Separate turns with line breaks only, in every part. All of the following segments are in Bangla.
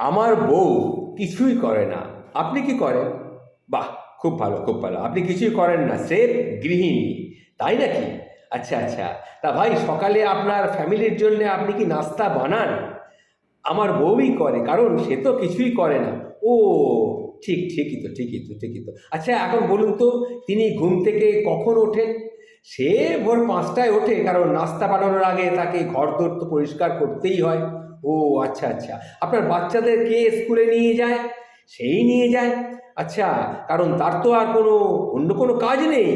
আমার বউ কিছুই করে না। আপনি কি করেন? বাহ! খুব ভালো, খুব ভালো। আপনি কিছুই করেন না, স্রেফ গৃহিণী। তাই নাকি? আচ্ছা, আচ্ছা। তা ভাই সকালে আপনার ফ্যামিলির জন্যে আপনি কি নাস্তা বানান? আমার বউই করে, কারণ সে তো কিছুই করে না। ও ঠিক, ঠিকই তো। আচ্ছা এখন বলুন তো, তিনি ঘুম থেকে কখন ওঠেন? সে ভোর ৫টায় ওঠে, কারণ নাস্তা বানানোর আগে তাকে ঘরদোর তো পরিষ্কার করতেই হয়। ও আচ্ছা, আচ্ছা। আপনার বাচ্চাদের কে স্কুলে নিয়ে যায়? সেই নিয়ে যায়। আচ্ছা, কারণ তার তো আর অন্য কোনো কাজ নেই।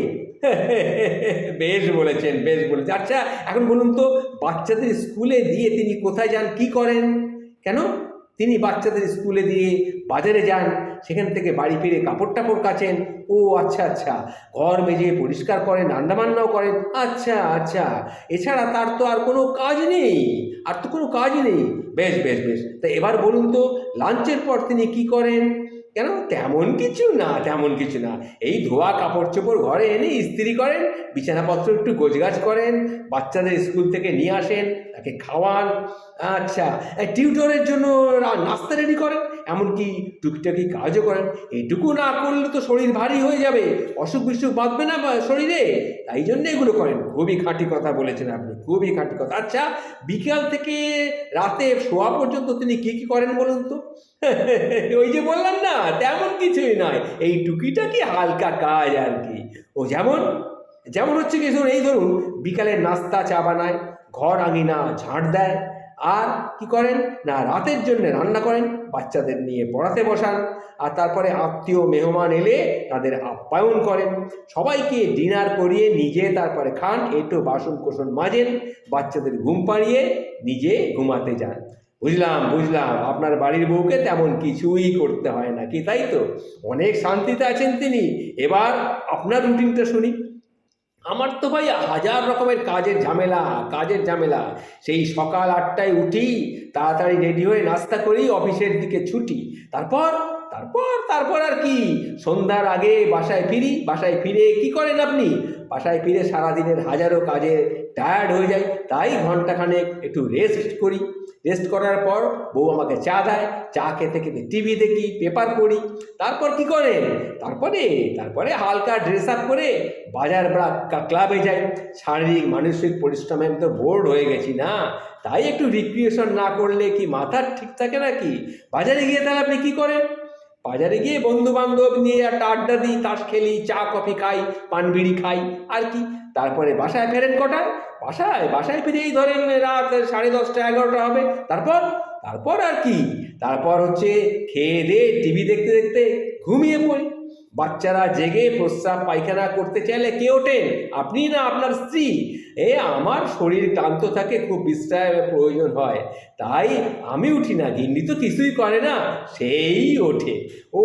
বেশ বলেছেন, বেশ বলেছেন। আচ্ছা এখন বলুন তো, বাচ্চাদের স্কুলে দিয়ে তিনি কোথায় যান, কি করেন? কেন? তিনি বাচ্চাদের স্কুলে দিয়ে বাজারে যান, সেখান থেকে বাড়ি ফিরে কাপড় টাপড় কাচেন। ও আচ্ছা, আচ্ছা। ঘর মেজে পরিষ্কার করেন, রান্নাবান্নাও করেন। আচ্ছা, আচ্ছা। এছাড়া তার তো আর কোনো কাজ নেই। আর তো কোনো কাজ নেই। বেশ। তা এবার বলুন তো, লাঞ্চের পর তিনি কি করেন? কেন? তেমন কিছু না, তেমন কিছু না। এই ধোয়া কাপড় চোপড় ঘরে এনে ইস্ত্রি করেন, বিছানাপত্র একটু গোছগাছ করেন, বাচ্চাদের স্কুল থেকে নিয়ে আসেন, তাকে খাওয়ান। আচ্ছা, টিউটরের জন্য নাস্তা রেডি করেন, এমনকি টুকিটাকি কাজও করেন। এটুকু না করলে তো শরীর ভারী হয়ে যাবে, অসুখ বিসুখ বাঁধবে না শরীরে। তাই জন্য এগুলো করেন। খুবই খাঁটি কথা বলেছেন আপনি, খুবই খাঁটি কথা। আচ্ছা, বিকাল থেকে রাতে শোয়া পর্যন্ত তিনি কি কি করেন বলুন তো? ওই যে বললাম না, তেমন কিছুই নয়, এই টুকিটাকি হালকা কাজ আর কি। ও যেমন যেমন হচ্ছে কি, ধরুন এই ধরুন বিকালের নাস্তা চা বানায়, ঘর আঙিনা ঝাঁট দেয়, আর কি করেন না, রাতের জন্য রান্না করেন, বাচ্চাদের নিয়ে পড়াতে বসান, আর তারপরে আত্মীয় মেহমান এলে তাদের আপ্যায়ন করেন, সবাইকে ডিনার করিয়ে নিজে তারপরে খান, একটু বাসন কোসন মাজেন, বাচ্চাদের ঘুম পাড়িয়ে নিজে ঘুমাতে যান। বুঝলাম, আপনার বাড়ির বউকে তেমন কিছুই করতে হয় না, কি তাই তো? অনেক শান্তিতে আছেন তিনি। এবার আপনার রুটিনটা শুনি। আমার তো ভাই হাজার রকমের কাজের ঝামেলা। সেই সকাল ৮টায় উঠি, তাড়াতাড়ি রেডি হয়ে নাস্তা করি, অফিসের দিকে ছুটি। তারপর তারপর আর কি, সন্ধ্যার আগে বাসায় ফিরে কি করেন আপনি? বাসায় ফিরে সারাদিনের হাজারো কাজে টায়ার্ড হয়ে যাই, তাই ঘন্টাখানেক একটু রেস্ট করার পর বউ আমাকে চা দেয়, চা খেতে খেতে টিভি দেখি, পেপার পড়ি। তারপর কি করেন? তারপরে হালকা ড্রেস আপ করে বাজার বা ক্লাবে যাই। শারীরিক মানসিক পরিশ্রমে আমি তো বোর্ড হয়ে গেছি না, তাই একটু রিক্রিয়েশন না করলে কি মাথার ঠিক থাকে নাকি? বাজারে গিয়ে তাহলে আপনি কি করেন? বাজারে গিয়ে বন্ধু বান্ধব নিয়ে একটা আড্ডা দিই, তাস খেলি, চা কফি খাই, পান বিড়ি খাই, আর কি। তারপরে বাসায় ফেরেন কটায়? বাসায় ফিরেই ধরেন রাত 10:30 11টা হবে। তারপর আর কি, তারপর হচ্ছে খেয়ে দিয়ে টিভি দেখতে দেখতে ঘুমিয়ে পড়ি। বাচ্চারা জেগে প্রস্রাব পায়খানা করতে চাইলে কে ওঠেন? আপনি না আপনার স্ত্রী? আমার শরীর ক্লান্ত থাকে, খুব বিশ্রামের প্রয়োজন হয়, তাই আমি উঠি না, গিন্নি তো কিছুই করে না, সেই ওঠে। ও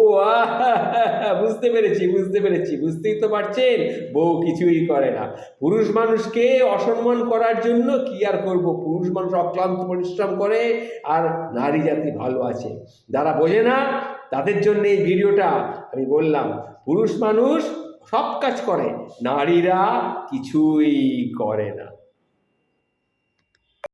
বুঝতেই তো পারছেন, বউ কিছুই করে না। পুরুষ মানুষকে অসম্মান করার জন্য কি আর করব, পুরুষ মানুষ অক্লান্ত পরিশ্রম করে, আর নারী জাতি ভালো আছে। যারা বোঝে না তাদের জন্য এই ভিডিওটা। আমি বললাম, পুরুষ মানুষ সব কাজ করে, নারীরা কিছুই করে না।